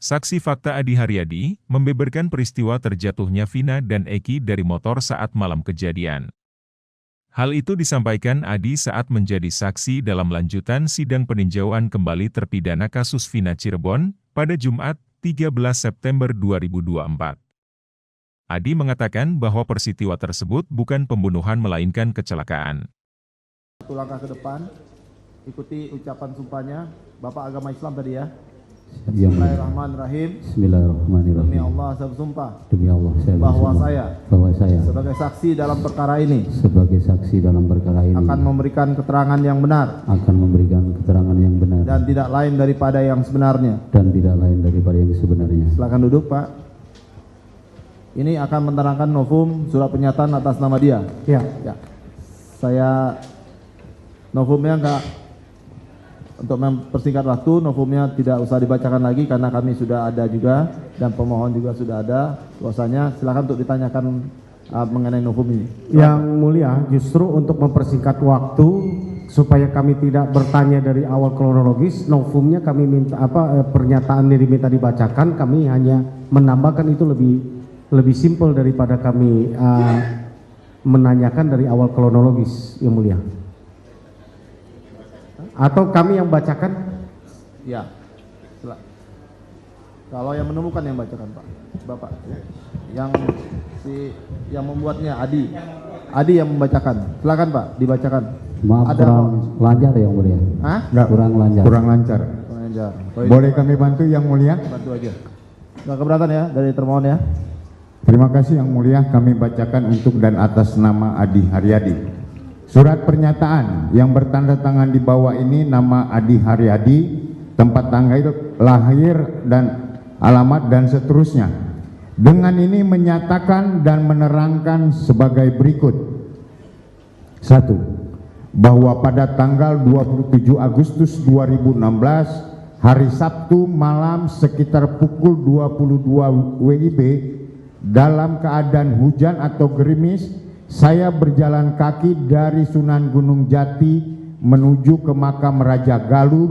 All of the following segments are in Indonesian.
Saksi fakta Adi Haryadi, membeberkan peristiwa terjatuhnya Vina dan Eki dari motor saat malam kejadian. Hal itu disampaikan Adi saat menjadi saksi dalam lanjutan sidang peninjauan kembali terpidana kasus Vina Cirebon, pada Jumat, 13 September 2024. Adi mengatakan bahwa peristiwa tersebut bukan pembunuhan melainkan kecelakaan. Satu langkah ke depan, ikuti ucapan sumpahnya, Bapak agama Islam tadi ya. Bismillahirrahmanirrahim. Bismillahirrahmanirrahim. Demi Allah saya bersumpah. Demi Allah saya bahwa bersumpah saya sebagai saksi dalam perkara ini akan memberikan keterangan yang benar dan tidak lain daripada yang sebenarnya. Silakan duduk, Pak. Ini akan menerangkan novum surat pernyataan atas nama dia. Ya. Saya novumnya untuk mempersingkat waktu, novumnya tidak usah dibacakan lagi karena kami sudah ada juga dan pemohon juga sudah ada. Bahwasanya silakan untuk ditanyakan mengenai novum ini. Yang mulia, justru untuk mempersingkat waktu supaya kami tidak bertanya dari awal kronologis, novumnya kami minta pernyataan yang diminta dibacakan, kami hanya menambahkan itu lebih simpel daripada kami menanyakan dari awal kronologis, yang mulia. Atau kami yang bacakan? Ya. Kalau yang menemukan yang bacakan, Pak. Bapak. Yang membuatnya Adi yang membacakan. Silakan, Pak, dibacakan. Maaf, kurang lancar yang mulia. Hah? Kurang lancar. Kurang lancar. Boleh kami bantu yang mulia? Bantu aja. Nggak keberatan ya dari termohon ya. Terima kasih yang mulia, kami bacakan untuk dan atas nama Adi Haryadi. Surat pernyataan yang bertanda tangan di bawah ini nama Adi Haryadi, tempat tanggal lahir dan alamat dan seterusnya. Dengan ini menyatakan dan menerangkan sebagai berikut. 1. Bahwa pada tanggal 27 Agustus 2016, hari Sabtu malam sekitar pukul 22 WIB, dalam keadaan hujan atau gerimis, saya berjalan kaki dari Sunan Gunung Jati menuju ke makam Raja Galuh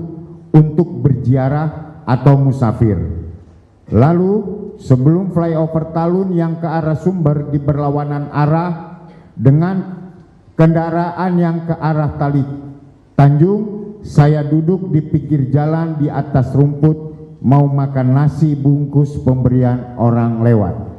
untuk berziarah atau musafir. Lalu sebelum flyover Talun yang ke arah Sumber di berlawanan arah dengan kendaraan yang ke arah Tanjung, saya duduk di pinggir jalan di atas rumput mau makan nasi bungkus pemberian orang lewat.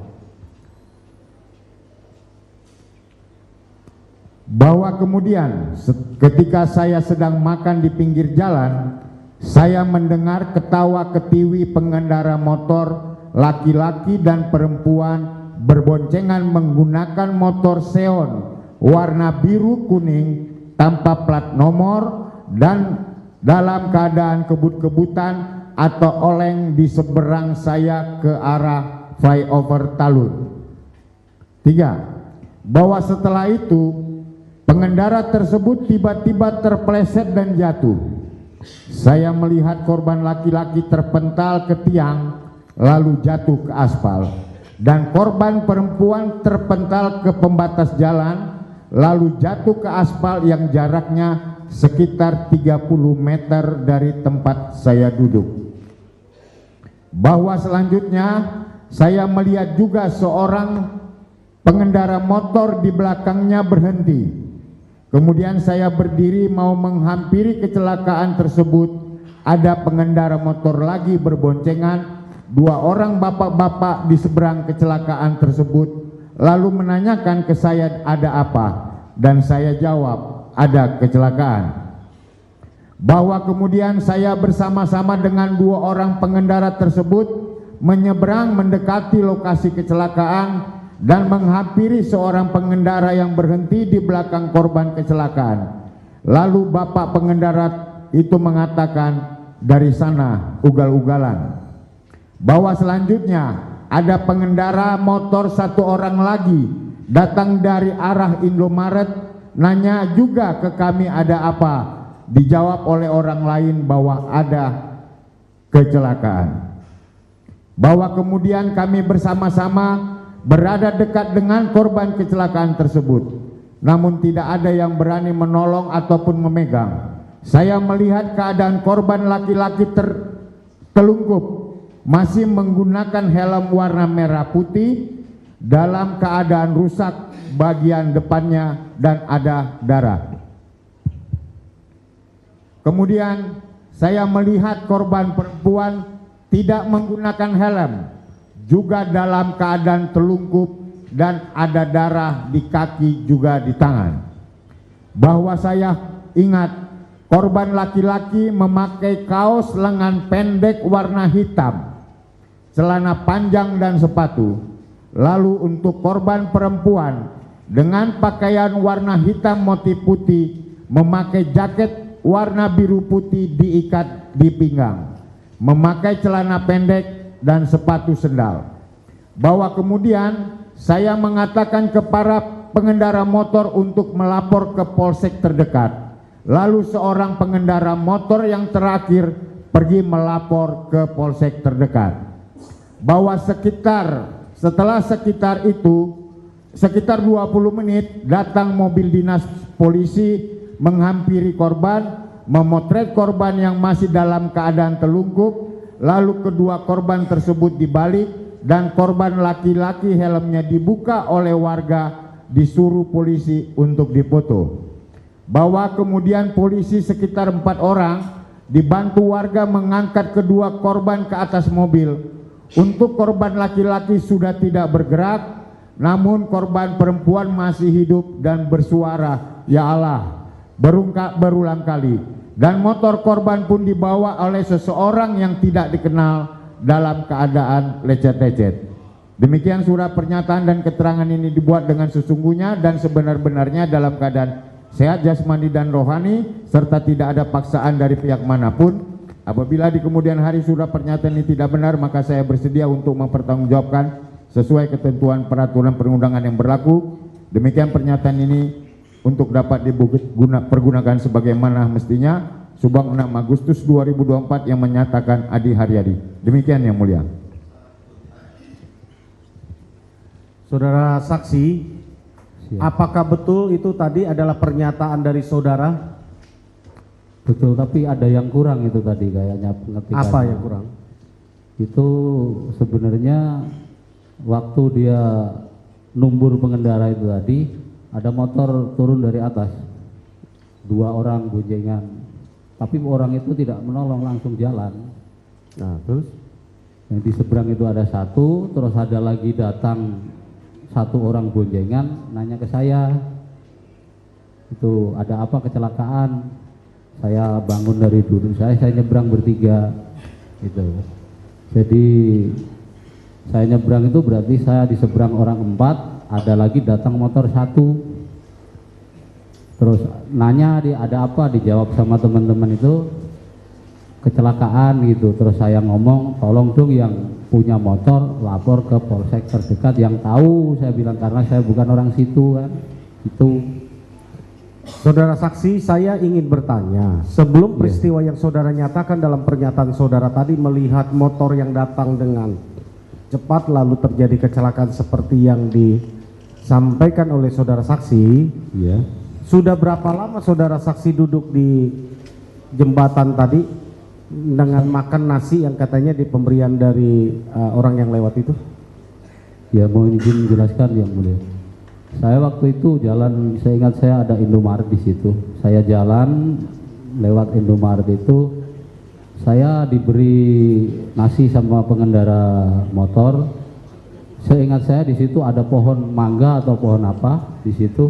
Bahwa kemudian ketika saya sedang makan di pinggir jalan, saya mendengar ketawa ketiwi pengendara motor laki-laki dan perempuan berboncengan menggunakan motor Seon warna biru kuning tanpa plat nomor dan dalam keadaan kebut-kebutan atau oleng di seberang saya ke arah flyover Talun. 3. Bahwa setelah itu pengendara tersebut tiba-tiba terpeleset dan jatuh. Saya melihat korban laki-laki terpental ke tiang lalu jatuh ke aspal, dan korban perempuan terpental ke pembatas jalan lalu jatuh ke aspal yang jaraknya sekitar 30 meter dari tempat saya duduk. Bahwa selanjutnya saya melihat juga seorang pengendara motor di belakangnya berhenti. Kemudian saya berdiri mau menghampiri kecelakaan tersebut. Ada pengendara motor lagi berboncengan, 2 orang bapak-bapak di seberang kecelakaan tersebut, lalu menanyakan ke saya ada apa, dan saya jawab ada kecelakaan. Bahwa kemudian saya bersama-sama dengan 2 orang pengendara tersebut menyeberang mendekati lokasi kecelakaan dan menghampiri seorang pengendara yang berhenti di belakang korban kecelakaan. Lalu bapak pengendara itu mengatakan dari sana ugal-ugalan. Bahwa selanjutnya ada pengendara motor 1 orang lagi datang dari arah Indomaret, nanya juga ke kami ada apa. Dijawab oleh orang lain bahwa ada kecelakaan. Bahwa kemudian kami bersama-sama berada dekat dengan korban kecelakaan tersebut, namun tidak ada yang berani menolong ataupun memegang. Saya melihat keadaan korban laki-laki tertelungkup masih menggunakan helm warna merah putih dalam keadaan rusak bagian depannya dan ada darah. Kemudian saya melihat korban perempuan tidak menggunakan helm, juga dalam keadaan telungkup dan ada darah di kaki juga di tangan. Bahwa saya ingat korban laki-laki memakai kaos lengan pendek warna hitam, celana panjang dan sepatu. Lalu untuk korban perempuan dengan pakaian warna hitam motif putih, memakai jaket warna biru putih diikat di pinggang, memakai celana pendek dan sepatu sendal. Bahwa kemudian saya mengatakan kepada pengendara motor untuk melapor ke polsek terdekat. Lalu seorang pengendara motor yang terakhir pergi melapor ke polsek terdekat. Bahwa setelah sekitar 20 menit datang mobil dinas polisi menghampiri korban, memotret korban yang masih dalam keadaan telungkup, lalu kedua korban tersebut dibalik dan korban laki-laki helmnya dibuka oleh warga, disuruh polisi untuk dipoto. Bahwa kemudian polisi sekitar 4 orang dibantu warga mengangkat kedua korban ke atas mobil. Untuk korban laki-laki sudah tidak bergerak, namun korban perempuan masih hidup dan bersuara, "Ya Allah," berulang kali, dan motor korban pun dibawa oleh seseorang yang tidak dikenal dalam keadaan lecet-lecet. Demikian surat pernyataan dan keterangan ini dibuat dengan sesungguhnya dan sebenar-benarnya dalam keadaan sehat jasmani dan rohani serta tidak ada paksaan dari pihak manapun. Apabila di kemudian hari surat pernyataan ini tidak benar, maka saya bersedia untuk mempertanggungjawabkan sesuai ketentuan peraturan perundangan yang berlaku. Demikian pernyataan ini untuk dapat dipergunakan sebagaimana mestinya. Subang 6 Agustus 2024 yang menyatakan Adi Haryadi. Demikian yang mulia. Saudara saksi, apakah betul itu tadi adalah pernyataan dari saudara? Betul, tapi ada yang kurang itu tadi kayaknya pengetikannya. Apa yang kurang? Itu sebenarnya waktu dia numbur pengendara itu tadi, ada motor turun dari atas, 2 orang boncengan, tapi orang itu tidak menolong, langsung jalan. Nah, terus yang di seberang itu ada 1, terus ada lagi datang 1 orang boncengan nanya ke saya, itu ada apa, kecelakaan. Saya bangun dari duduk saya nyebrang bertiga gitu. Jadi saya nyebrang itu berarti saya di seberang orang 4, ada lagi datang motor 1. Terus nanya ada apa, dijawab sama teman-teman itu kecelakaan gitu. Terus saya ngomong, tolong dong yang punya motor lapor ke polsek terdekat yang tahu. Saya bilang karena saya bukan orang situ kan. Itu. saudara saksi, saya ingin bertanya, sebelum peristiwa yang saudara nyatakan dalam pernyataan saudara tadi melihat motor yang datang dengan cepat lalu terjadi kecelakaan seperti yang disampaikan oleh saudara saksi, Iya. sudah berapa lama saudara saksi duduk di jembatan tadi dengan makan nasi yang katanya di pemberian dari orang yang lewat itu? Ya, mau izin menjelaskan yang mulia. Saya waktu itu jalan, saya ingat saya ada Indomaret di situ. Saya jalan lewat Indomaret itu, saya diberi nasi sama pengendara motor. Seingat saya di situ ada pohon mangga atau pohon apa di situ.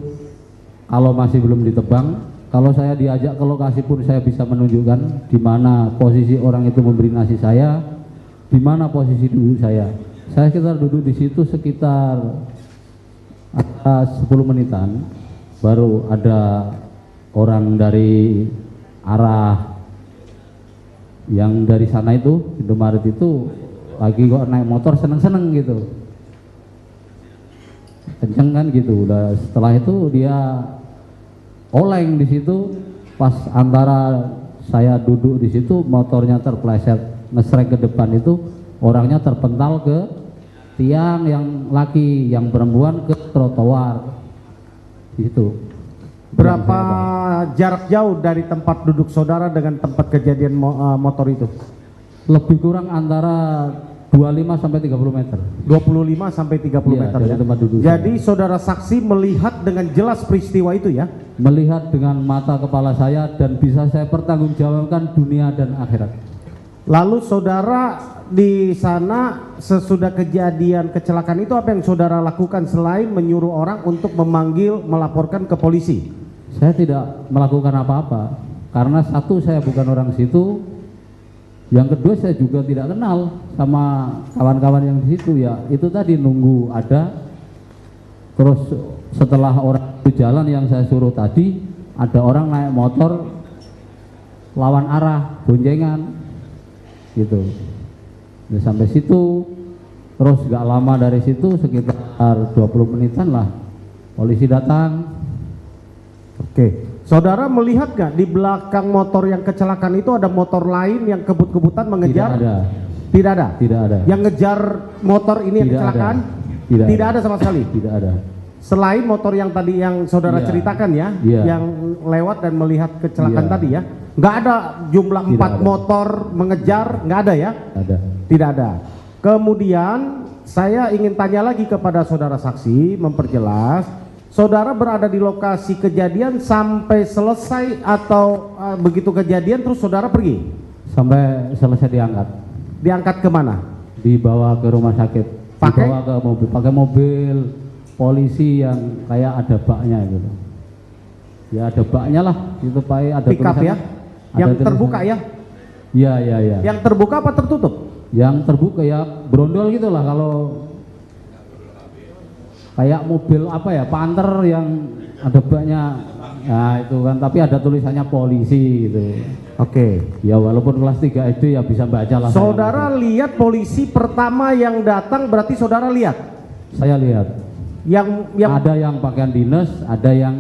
Kalau masih belum ditebang, kalau saya diajak ke lokasi pun saya bisa menunjukkan di mana posisi orang itu memberi nasi saya, di mana posisi duduk saya. Saya sekitar duduk di situ sekitar 10 menitan, baru ada orang dari arah yang dari sana itu, Indomaret itu lagi kok naik motor seneng-seneng gitu, kenceng kan gitu. Udah setelah itu dia oleng di situ, pas antara saya duduk di situ motornya terpleset ngesrek ke depan, itu orangnya terpental ke tiang, yang laki, yang perempuan ke trotoar di situ. Berapa jarak jauh dari tempat duduk saudara dengan tempat kejadian motor itu? Lebih kurang antara 25 sampai 30 meter. 25 sampai 30 Iya, meter dari ya. tempat duduk Jadi saudara saksi melihat dengan jelas peristiwa itu ya? Melihat dengan mata kepala saya dan bisa saya pertanggungjawabkan dunia dan akhirat. Lalu saudara di sana sesudah kejadian kecelakaan itu apa yang saudara lakukan selain menyuruh orang untuk melaporkan ke polisi? Saya tidak melakukan apa-apa karena satu, saya bukan orang situ. Yang kedua, saya juga tidak kenal sama kawan-kawan yang di situ ya. Itu tadi nunggu ada. Terus setelah orang itu jalan yang saya suruh tadi, ada orang naik motor lawan arah, boncengan gitu. Nah, sampai situ, terus gak lama dari situ sekitar 20 menitan lah polisi datang. Oke. Saudara melihat gak di belakang motor yang kecelakaan itu ada motor lain yang kebut-kebutan mengejar? Tidak ada. Tidak ada? Tidak ada. Yang ngejar motor ini yang Tidak kecelakaan? ada. Tidak ada sama sekali? Tidak ada. Selain motor yang tadi yang saudara Iya. ceritakan ya, Iya. yang lewat dan melihat kecelakaan Iya. tadi ya, nggak ada jumlah Tidak 4 ada. motor mengejar, nggak ada ya? Ada. Tidak ada. Kemudian saya ingin tanya lagi kepada saudara saksi, memperjelas, saudara berada di lokasi kejadian sampai selesai atau begitu kejadian terus saudara pergi? Sampai selesai diangkat. Diangkat kemana? Dibawa ke rumah sakit. Pakai? Dibawa ke mobil. Pakai mobil polisi yang kayak ada baknya gitu. Ya ada baknya lah. Itu Pak, ada Pick up ya? tulisannya. Ada Yang tulisannya. terbuka ya? Iya, iya, iya. Yang terbuka apa tertutup? Yang terbuka ya brondol gitulah, kalau kayak mobil apa ya, Panther yang ada baknya. Nah itu kan, tapi ada tulisannya polisi gitu. Oke. Ya walaupun kelas 3 SD ya bisa baca lah. Saudara lihat polisi pertama yang datang, berarti saudara lihat? Saya lihat. Yang Ada yang pakaian dinas, ada yang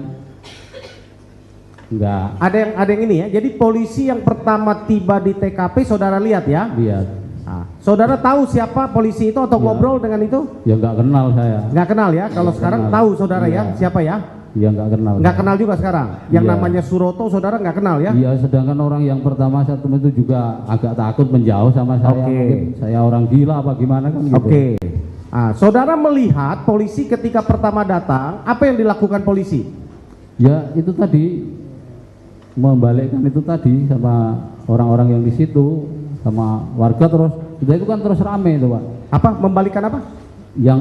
enggak. ada yang ini ya. Jadi polisi yang pertama tiba di TKP saudara lihat ya? Lihat. Nah, saudara tahu siapa polisi itu atau Ya. ngobrol dengan itu? Ya enggak kenal saya. Nggak kenal ya? Kalau Nggak sekarang kenal. tahu saudara ya? Iya. Siapa ya? Ya enggak kenal. Nggak kenal juga sekarang. Yang Iya. namanya Suroto saudara nggak kenal ya? Iya, sedangkan orang yang pertama saya temui itu juga agak takut menjauh sama saya. Oke. Mungkin saya orang gila apa gimana kan gitu. Oke. Nah, saudara melihat polisi ketika pertama datang, apa yang dilakukan polisi? Ya itu tadi, membalikkan itu tadi sama orang-orang yang di situ, sama warga, terus itu kan terus rame itu Pak. Apa? Membalikan apa? Yang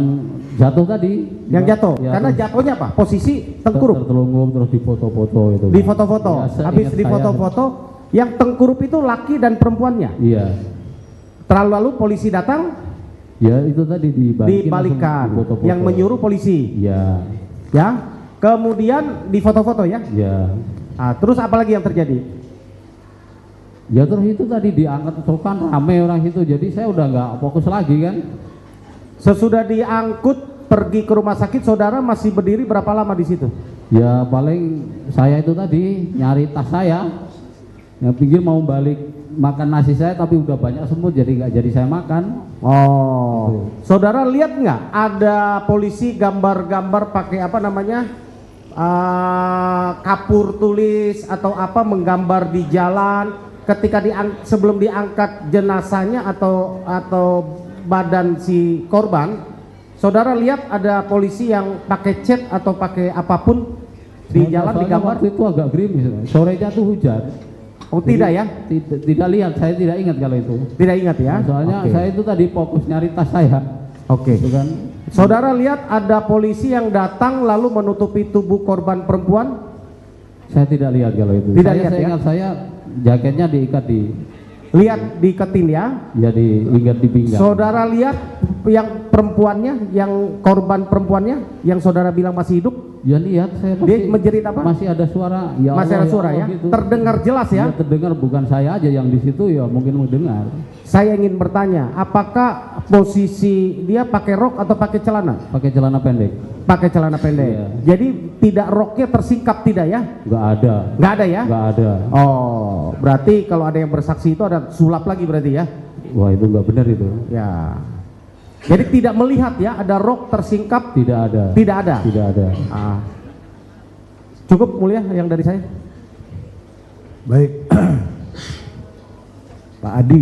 jatuh tadi. Yang jatuh. Ya, Karena terus jatuhnya apa? Posisi tengkurap. tertelungkup, terus difoto-foto itu. Di Pak. foto-foto. Ya, seingat Habis di saya- foto-foto, yang tengkurup itu laki dan perempuannya. Iya. Lalu polisi datang, Ya itu tadi dibalikan. foto-foto. Yang menyuruh polisi, Iya. ya. Kemudian di foto-foto ya. Iya. Nah, terus apa lagi yang terjadi? Ya terus itu tadi diangkat, so kan rame orang situ, jadi saya udah nggak fokus lagi kan. Sesudah diangkut pergi ke rumah sakit, saudara masih berdiri berapa lama di situ? Ya paling saya itu tadi nyari tas saya, yang pinggir mau balik makan nasi saya, tapi udah banyak semut jadi nggak jadi saya makan. Oh, saudara lihat nggak ada polisi gambar-gambar pakai apa namanya kapur tulis atau apa menggambar di jalan ketika sebelum diangkat jenazahnya atau badan si korban? Saudara lihat ada polisi yang pakai cat atau pakai apapun di jalan Soalnya digambar? waktu itu agak gerimis, sorenya tuh hujan. Oh tidak ya? Tidak lihat, saya tidak ingat kalau itu. Tidak ingat ya? Soalnya Oke. saya itu tadi fokus nyari tas saya. Oke. Itu kan. Saudara lihat ada polisi yang datang lalu menutupi tubuh korban perempuan? Saya tidak lihat kalau itu. Tidak Saya lihat, ya? ingat saya jaketnya diikat di, Lihat diketin ya? ya diikat di pinggang. Saudara lihat yang perempuannya, yang korban perempuannya, yang saudara bilang masih hidup? Ya lihat, saya Dia menjerit apa? masih ada suara. Ya Masih Allah, ada suara Allah, ya? gitu. Terdengar jelas ya? Ya, terdengar, bukan saya aja yang di situ, ya mungkin mendengar. Saya ingin bertanya, apakah posisi dia pakai rok atau pakai celana? Pakai celana pendek. Pakai celana pendek. Iya. Jadi tidak roknya tersingkap tidak ya? Nggak ada. Nggak ada ya? Nggak ada. Oh, berarti kalau ada yang bersaksi itu ada sulap lagi berarti ya? Wah itu nggak benar itu. Ya. Jadi tidak melihat ya ada rok tersingkap? Tidak ada. Tidak ada. Tidak ada. Ah. Cukup mulia yang dari saya. Baik. Pak Adi,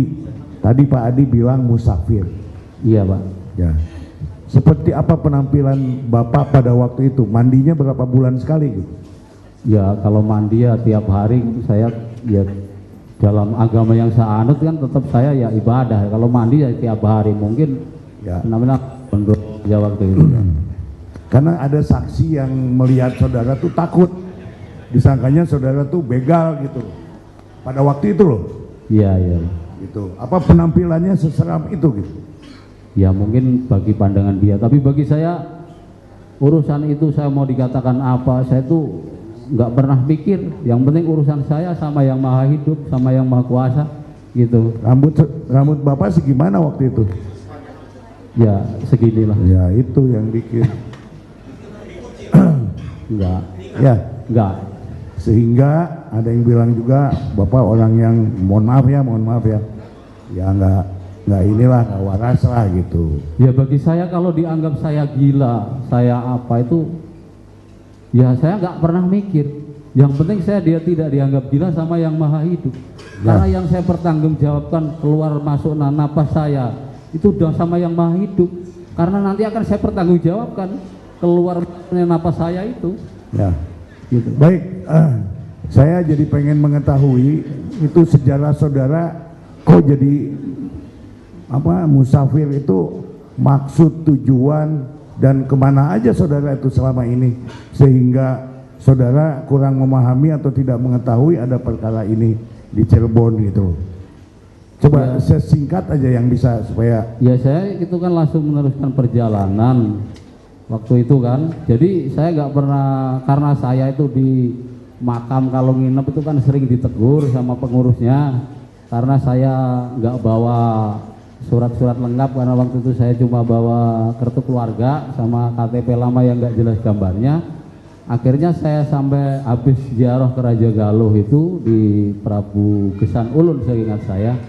tadi Pak Adi bilang musafir. Iya Pak. Ya. Seperti apa penampilan Bapak pada waktu itu? Mandinya berapa bulan sekali gitu? Ya kalau mandi ya tiap hari saya ya dalam agama yang saya anut kan tetap saya ya ibadah. Kalau mandi ya tiap hari mungkin Ya. namanya menurut ya waktu itu. Ya. Karena ada saksi yang melihat saudara tuh takut, disangkanya saudara tuh begal gitu pada waktu itu loh. Iya iya. Gitu. Apa penampilannya seseram itu gitu? Ya mungkin bagi pandangan dia, tapi bagi saya urusan itu saya mau dikatakan apa, saya tuh nggak pernah pikir. Yang penting urusan saya sama yang maha hidup, sama yang maha kuasa gitu. Rambut Bapak segimana waktu itu? Ya seginilah. Ya itu yang bikin. Enggak. Ya. Enggak. Sehingga ada yang bilang juga Bapak orang yang mohon maaf ya, ya nggak inilah, nggak waras lah gitu. Ya bagi saya kalau dianggap saya gila, saya apa itu, ya saya nggak pernah mikir. Yang penting dia tidak dianggap gila sama yang maha hidup. Karena yang saya pertanggungjawabkan keluar masuk napas saya itu udah sama yang maha hidup. Karena nanti akan saya pertanggungjawabkan keluar napas saya itu. Ya. Gitu. Baik, saya jadi pengen mengetahui itu sejarah saudara kok jadi apa musafir itu, maksud, tujuan, dan kemana aja saudara itu selama ini, sehingga saudara kurang memahami atau tidak mengetahui ada perkara ini di Cirebon gitu. Coba sesingkat aja yang bisa supaya. Ya saya itu kan langsung meneruskan perjalanan waktu itu kan. Jadi saya nggak pernah, karena saya itu di makam kalau nginep itu kan sering ditegur sama pengurusnya karena saya nggak bawa surat-surat lengkap, karena waktu itu saya cuma bawa kartu keluarga sama KTP lama yang nggak jelas gambarnya. Akhirnya saya sampai habis ziarah ke Raja Galuh itu di Prabu Gesan Ulun seingat saya,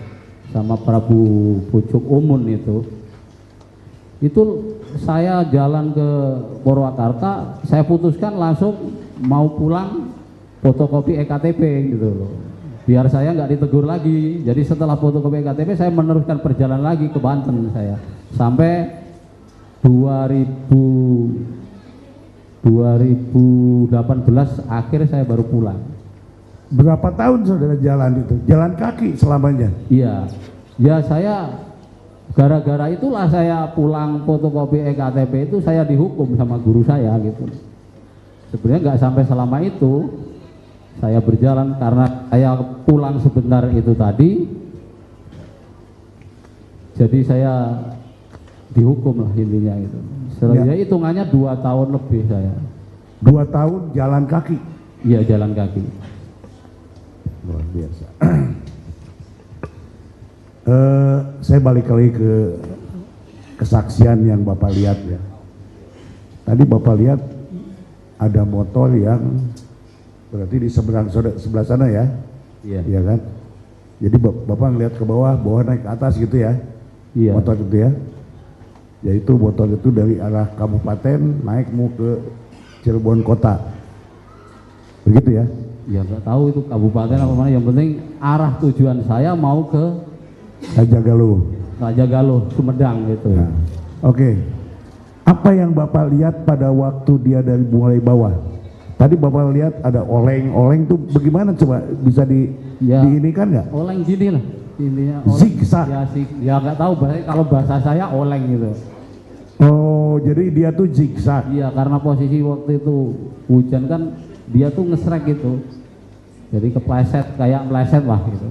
sama Prabu Pucuk Umun itu saya jalan ke Purwakarta, saya putuskan langsung mau pulang fotokopi EKTP gitu loh, biar saya nggak ditegur lagi. Jadi setelah fotokopi EKTP saya meneruskan perjalanan lagi ke Banten saya sampai 2018 akhir saya baru pulang. Berapa tahun saudara jalan itu? Jalan kaki selamanya? Iya, ya saya gara-gara itulah saya pulang fotokopi EKTP itu saya dihukum sama guru saya gitu. Sebenarnya nggak sampai selama itu saya berjalan, karena saya pulang sebentar itu tadi, jadi saya dihukum lah intinya itu. Sebenarnya hitungannya 2 tahun lebih saya. 2 tahun jalan kaki? Iya jalan kaki. Luar biasa. Saya balik lagi ke kesaksian yang Bapak lihat ya. Tadi Bapak lihat ada motor yang berarti di sebelah sana ya. Iya. Iya kan? Jadi Bapak ngelihat ke bawah naik ke atas gitu ya. Iya. Motor itu ya. Yaitu motor itu dari arah kabupaten naik mau ke Cirebon kota. Begitu ya? Ya nggak tahu itu kabupaten apa mana, yang penting arah tujuan saya mau ke Raja Galuh. Raja Galuh, Sumedang gitu. Nah, oke. Apa yang Bapak lihat pada waktu dia dari mulai bawah? Tadi Bapak lihat ada oleng tuh bagaimana, coba bisa diinikan nggak? Oleng gini lah intinya. Zigzag. Ya nggak tahu kalau bahasa saya oleng gitu. Oh, jadi dia tuh zigzag. Iya, karena posisi waktu itu hujan kan, dia tuh ngesrek gitu. Jadi kepleset, kayak meleset lah gitu.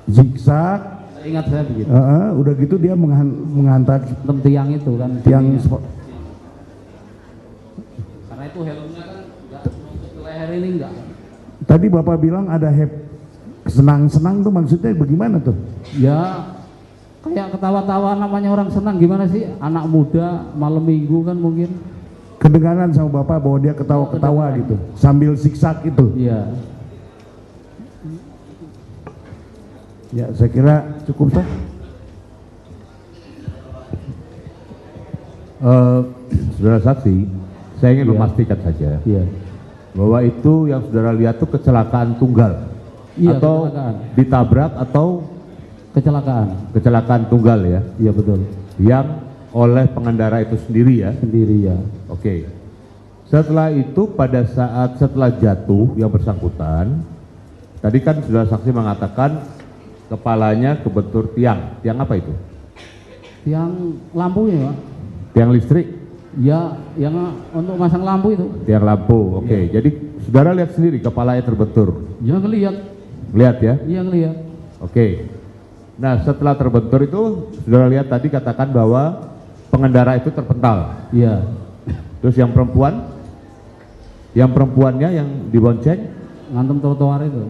Zigzag. Ingat saya begitu. Udah gitu dia menghantar Tiang itu kan. tiang. Karena itu helmnya kan nggak menutup leher ini enggak. Tadi Bapak bilang ada senang-senang tuh maksudnya bagaimana tuh? Ya kayak ketawa-tawa, namanya orang senang gimana sih, anak muda malam minggu kan mungkin. Kedengaran sama Bapak bahwa dia ketawa-ketawa gitu sambil zigzag itu. Iya. Ya, saya kira cukup sah. Saudara saksi, saya ingin memastikan saja Iya. bahwa itu yang saudara lihat itu kecelakaan tunggal. Iya, atau kecelakaan. ditabrak atau Kecelakaan. kecelakaan tunggal ya, Iya betul. yang oleh pengendara itu sendiri ya. Sendiri ya. Oke. Setelah itu pada saat setelah jatuh yang bersangkutan, tadi kan sudah saksi mengatakan kepalanya kebentur tiang. Tiang apa itu? Tiang lampunya Pak. Tiang listrik? Ya, yang untuk masang lampu itu. Tiang lampu. Oke. Jadi saudara lihat sendiri kepalanya terbentur. Ya ngelihat. Lihat ya. Iya ngelihat. Oke. Nah setelah terbentur itu saudara lihat tadi katakan bahwa pengendara itu terpental. Iya. Terus yang perempuan? Yang perempuannya yang dibonceng Ngantem trotoar itu.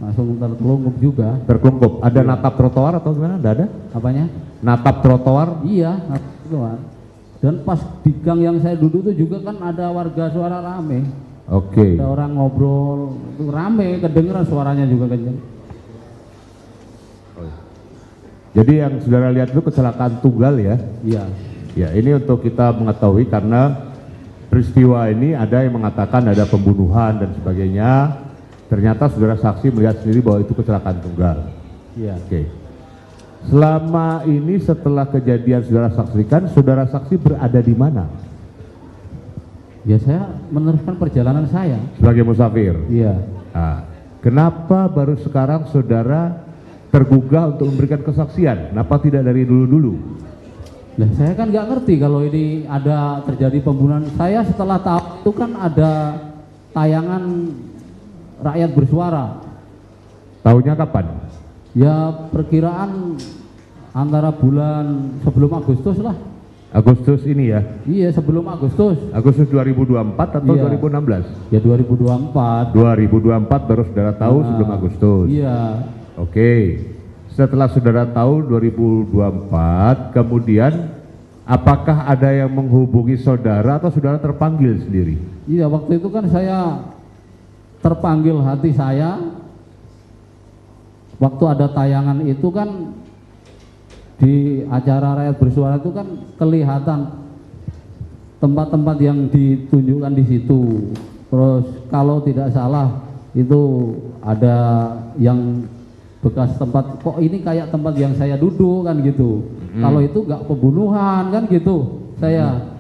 Langsung terkelungkup juga. terkelungkup. Ada natap trotoar atau gimana? Ada? Apanya? Natap trotoar? Iya, trotoar. Dan pas di gang yang saya duduk itu juga kan ada warga suara rame. Oke. Ada orang ngobrol, itu rame, kedengeran suaranya juga kenceng. Jadi yang saudara lihat itu kecelakaan tunggal ya? Iya. Ya ini untuk kita mengetahui karena peristiwa ini ada yang mengatakan ada pembunuhan dan sebagainya. Ternyata saudara saksi melihat sendiri bahwa itu kecelakaan tunggal. Iya. Oke. Selama ini setelah kejadian saudara saksikan, saudara saksi berada di mana? Ya saya meneruskan perjalanan saya. Sebagai musafir. Iya. Nah, kenapa baru sekarang saudara tergugah untuk memberikan kesaksian? Kenapa tidak dari dulu-dulu? Nah saya kan nggak ngerti kalau ini ada terjadi pembunuhan. Saya setelah tahu itu kan ada tayangan rakyat bersuara. Tahunya kapan? Ya perkiraan antara bulan sebelum Agustus lah. Agustus ini ya? Iya sebelum Agustus. Agustus 2024 atau Iya. 2016? Ya 2024. 2024 baru saudara tahu Nah, sebelum Agustus. Iya. Oke. Setelah saudara tahu 2024, kemudian apakah ada yang menghubungi saudara atau saudara terpanggil sendiri? Iya waktu itu kan saya terpanggil hati saya. Waktu ada tayangan itu kan di acara rakyat bersuara itu kan kelihatan tempat-tempat yang ditunjukkan di situ. Terus kalau tidak salah itu ada yang bekas tempat, kok ini kayak tempat yang saya duduk kan gitu. Kalau itu nggak pembunuhan kan gitu saya.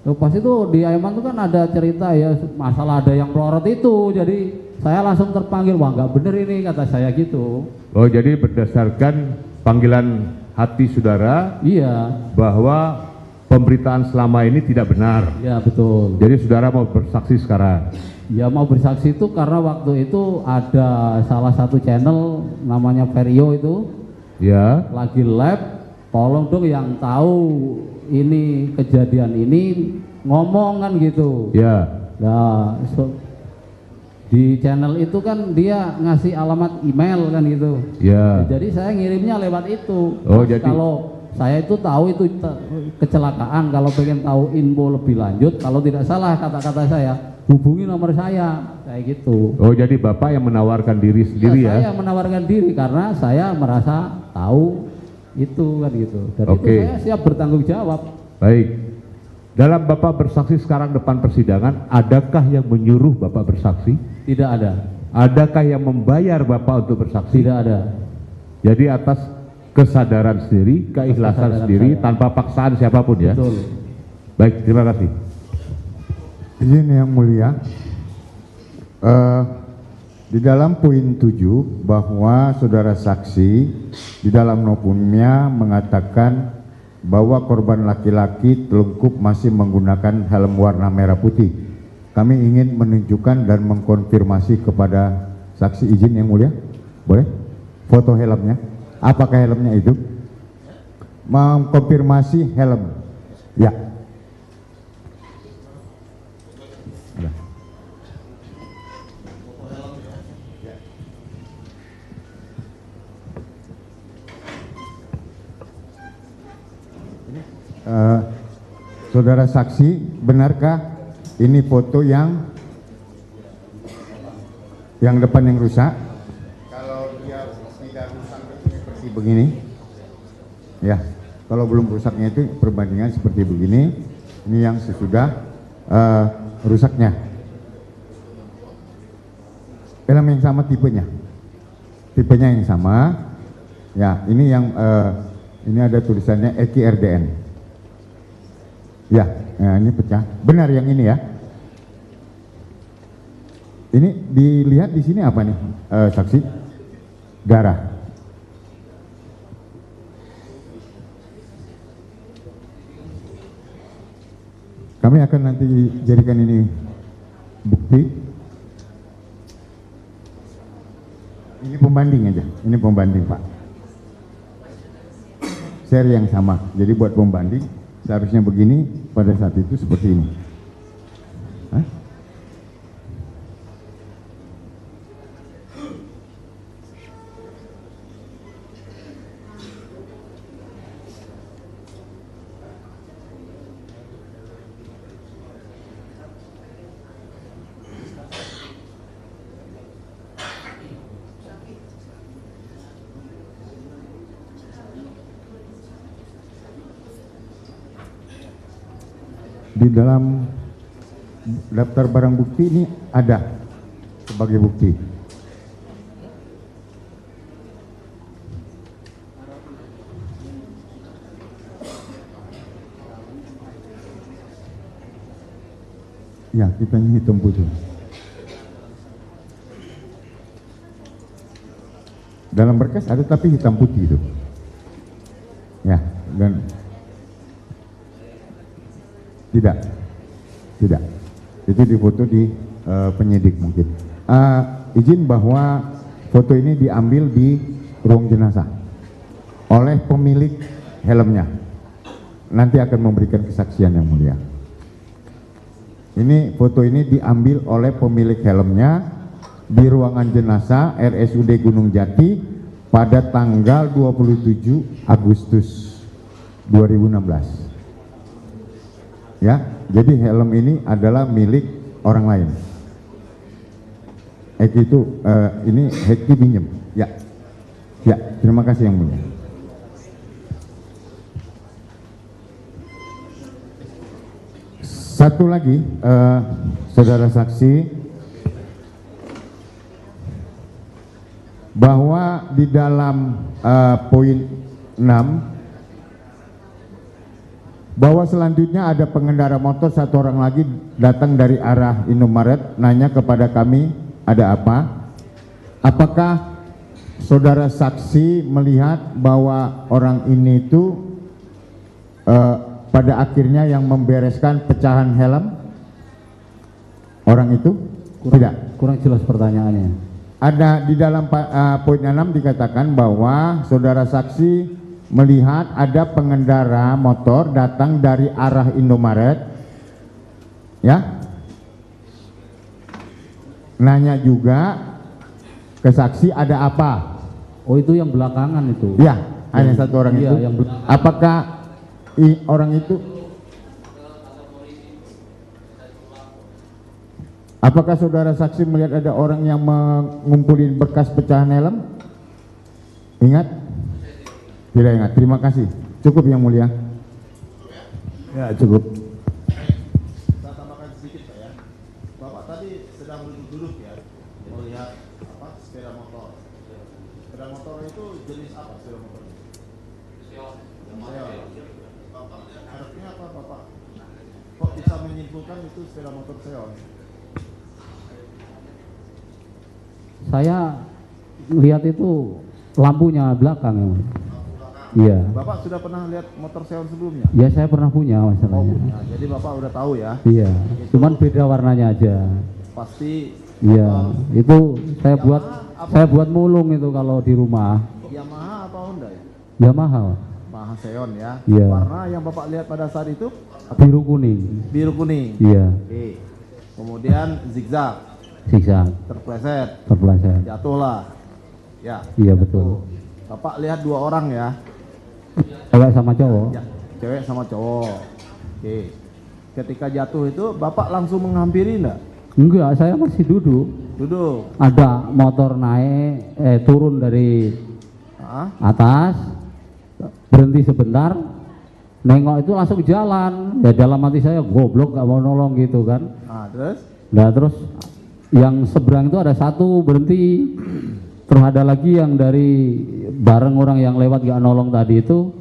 Pas itu di Aiman itu kan ada cerita ya masalah ada yang melorot itu, jadi saya langsung terpanggil, wah nggak bener ini kata saya gitu. Oh jadi berdasarkan panggilan hati saudara, Iya. bahwa pemberitaan selama ini tidak benar. Ya betul. Jadi saudara mau bersaksi sekarang. Ya mau bersaksi itu karena waktu itu ada salah satu channel namanya Vario itu Ya. lagi live, tolong dong yang tahu ini kejadian ini ngomong kan gitu. Ya. Nah, di channel itu kan dia ngasih alamat email kan gitu. Ya. Jadi saya ngirimnya lewat itu. Oh, Terus jadi- kalau saya itu tahu itu kecelakaan, kalau pengen tahu info lebih lanjut, kalau tidak salah kata-kata saya, hubungi nomor saya, kayak gitu. Oh jadi bapak yang menawarkan diri sendiri ya? Saya menawarkan diri karena saya merasa tahu itu kan gitu. Dan Oke. itu saya siap bertanggung jawab. Baik. Dalam bapak bersaksi sekarang depan persidangan, adakah yang menyuruh bapak bersaksi? Tidak ada. Adakah yang membayar bapak untuk bersaksi? Tidak ada. Jadi atas kesadaran sendiri, keikhlasan Kesadaran sendiri, saya. tanpa paksaan siapapun ya? Betul. Baik, terima kasih. Izin yang mulia, di dalam poin 7 bahwa saudara saksi di dalam notumnya mengatakan bahwa korban laki-laki telungkup masih menggunakan helm warna merah putih. Kami ingin menunjukkan dan mengkonfirmasi kepada saksi, izin yang mulia, boleh? Foto helmnya, apakah helmnya itu? Mengkonfirmasi helm, ya. Saudara saksi, benarkah ini foto yang depan yang rusak? Kalau dia tidak rusak itu seperti begini, ya. Kalau belum rusaknya itu perbandingan seperti begini. Ini yang sesudah rusaknya. Film yang sama tipenya. tipenya yang sama. Ya, ini yang ini ada tulisannya Eki RDN. Ya, nah ini pecah. Benar yang ini ya. Ini dilihat di sini apa nih, saksi? Darah. Kami akan nanti jadikan ini bukti. Ini pembanding aja, ini pembanding Pak. Seri yang sama, jadi buat pembanding seharusnya begini, pada saat itu seperti ini. Hah? Di dalam daftar barang bukti ini ada sebagai bukti. Ya, kita ini hitam putih. Dalam berkas ada tapi hitam putih itu. Ya, dan tidak, itu difoto di penyidik mungkin. Izin bahwa foto ini diambil di ruang jenazah oleh pemilik helmnya. Nanti akan memberikan kesaksian yang mulia. Ini foto ini diambil oleh pemilik helmnya di ruangan jenazah RSUD Gunung Jati pada tanggal 27 Agustus 2016. Ya, jadi helm ini adalah milik orang lain. Eki itu ini Eki pinjem. Ya, ya, terima kasih yang mulia. Satu lagi, saudara saksi, bahwa di dalam poin 6 bahwa selanjutnya ada pengendara motor satu orang lagi datang dari arah Indomaret, nanya kepada kami ada apa. Apakah saudara saksi melihat bahwa orang ini itu pada akhirnya yang membereskan pecahan helm orang itu? Tidak. Kurang jelas pertanyaannya. Ada di dalam poin 6 dikatakan bahwa saudara saksi melihat ada pengendara motor datang dari arah Indomaret, ya, nanya juga ke saksi ada apa. Oh, itu yang belakangan itu. Ya, hanya satu orang iya, itu. yang apakah orang itu? Apakah saudara saksi melihat ada orang yang mengumpulin bekas pecahan helm? Ingat? Tidak ingat. Terima kasih. Cukup yang mulia. Ya, cukup. Saya tambahkan sedikit Pak ya. Bapak tadi sedang duduk ya, melihat apa sepeda motor. Sepeda motor itu jenis apa sepeda motor? Seon. Artinya apa Bapak? Kok bisa menyimpulkan itu sepeda motor Seon? Saya lihat itu lampunya belakang ya. Iya. Bapak sudah pernah lihat motor Seon sebelumnya? Ya, saya pernah punya masalahnya. Nah, jadi Bapak udah tahu ya? Iya. Cuman beda warnanya aja. Pasti. Iya. Itu saya buat mulung itu kalau di rumah. Yamaha apa Honda ya? Yamaha. Yamaha Seon ya. Iya. Warna yang Bapak lihat pada saat itu? Biru kuning. Biru kuning. Iya. Oke. Kemudian zigzag. Zigzag. Terpleset. Terpeleset. Jatuh lah. Ya. Iya, betul. Bapak lihat dua orang ya? Cewek sama cowok. Ya, cewek sama cowok. Oke. Ketika jatuh itu Bapak langsung menghampiri enggak? Enggak, saya masih duduk. Duduk. Ada motor naik, turun dari atas, berhenti sebentar, nengok itu langsung jalan. Ya dalam hati saya, goblok gak mau nolong gitu kan. Nah, terus? Nah terus yang seberang itu ada satu berhenti. Terus ada lagi yang dari bareng orang yang lewat gak nolong tadi itu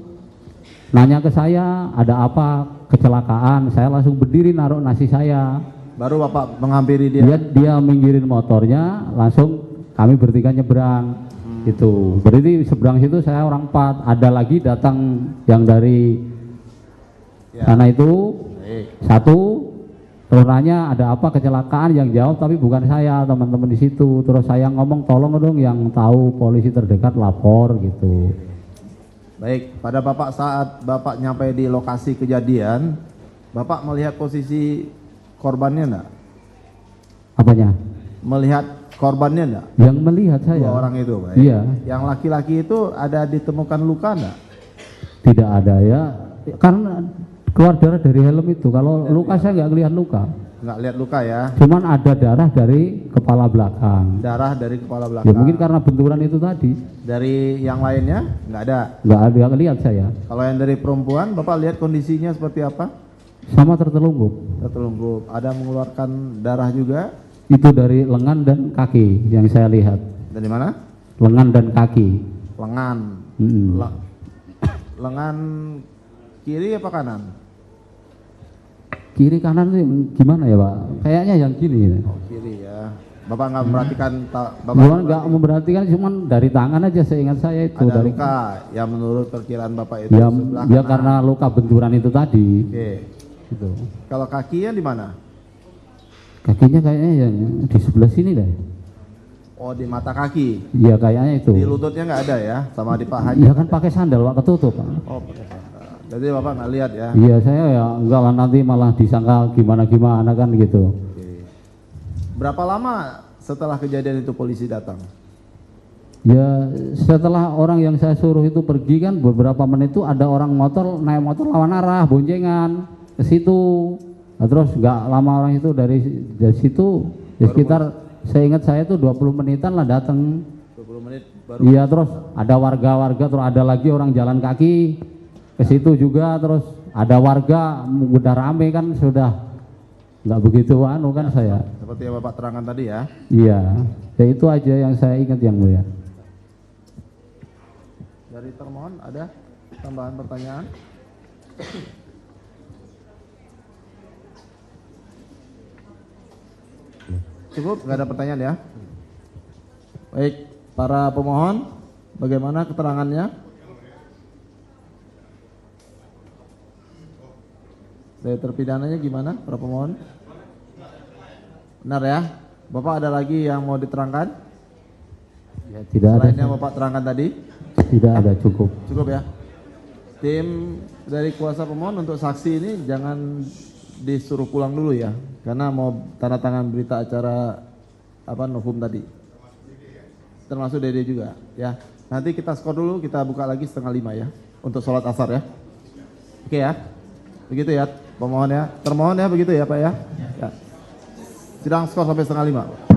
nanya ke saya ada apa kecelakaan, saya langsung berdiri naruh nasi saya. Baru Bapak menghampiri dia. Dia minggirin motornya, langsung kami bertiga nyebrang. Itu berarti seberang situ saya orang 4, ada lagi datang yang dari sana itu satu, terus nanya ada apa kecelakaan, yang jawab tapi bukan saya, teman-teman di situ. Terus saya ngomong tolong dong yang tahu polisi terdekat lapor gitu. Baik, pada Bapak saat Bapak nyampe di lokasi kejadian, Bapak melihat posisi korbannya enggak? Apanya? Melihat korbannya enggak? Yang melihat saya. 2 orang itu, Pak. Iya. Yang laki-laki itu ada ditemukan luka enggak? Tidak ada ya, karena keluar darah dari helm itu. Kalau luka saya nggak lihat luka. Nggak lihat luka ya? Cuman ada darah dari kepala belakang. Darah dari kepala Ya belakang. mungkin karena benturan itu tadi. Dari yang lainnya nggak ada. Nggak ada yang lihat saya. Kalau yang dari perempuan, Bapak lihat kondisinya seperti apa? Sama tertelungkup. Tertelungkup. Ada mengeluarkan darah juga. Itu dari lengan dan kaki yang saya lihat. Dari mana? Lengan dan kaki. Lengan. Mm-mm. Lengan kiri apa kanan? Kiri kanan itu gimana ya Pak? Kayaknya yang kiri. Oh, kiri ya. Bapak nggak memperhatikan, Bukan nggak memperhatikan, cuman dari tangan aja seingat saya itu. ada dari luka yang menurut perkiraan Bapak itu ya, sebelah ya kanan. karena luka benturan itu tadi. Oke. Gitu. Kalau kakinya di mana? Kakinya kayaknya yang di sebelah sini deh. Oh, di mata kaki. Iya kayaknya itu. Di lututnya nggak ada ya, sama di pahanya. Iya kan pakai sandal Pak, ketutup Pak. Oh, pakai sandal. Jadi Bapak nggak lihat ya? Iya saya ya enggak lah, nanti malah disangka gimana kan gitu. Oke. Berapa lama setelah kejadian itu polisi datang? Ya setelah orang yang saya suruh itu pergi kan beberapa menit itu ada orang naik motor lawan arah boncengan ke situ. Nah, terus nggak lama orang itu dari situ ya sekitar saya ingat saya itu 20 menitan lah datang. 20 menit baru. Iya terus ada warga terus ada lagi orang jalan kaki ke situ juga, terus ada warga udah rame kan, sudah nggak begitu kan saya. Seperti yang Bapak terangkan tadi ya. Iya, ya itu aja yang saya ingat yang mulia. Dari termohon ada tambahan pertanyaan? Cukup, nggak ada pertanyaan ya? Baik, para pemohon, bagaimana keterangannya? Dari terpidananya gimana, para pemohon? Benar ya? Bapak ada lagi yang mau diterangkan? Ya, tidak ada. Selain yang Bapak terangkan tadi? Tidak ada, cukup. Cukup ya? Tim dari kuasa pemohon untuk saksi ini jangan disuruh pulang dulu ya, karena mau tanda tangan berita acara Novum tadi, termasuk Dede juga ya. Nanti kita skor dulu, kita buka lagi 4:30 ya untuk sholat asar ya. Oke ya, begitu ya pemohon ya, termohon ya, begitu ya Pak ya. Sidang skor sampai 4:30.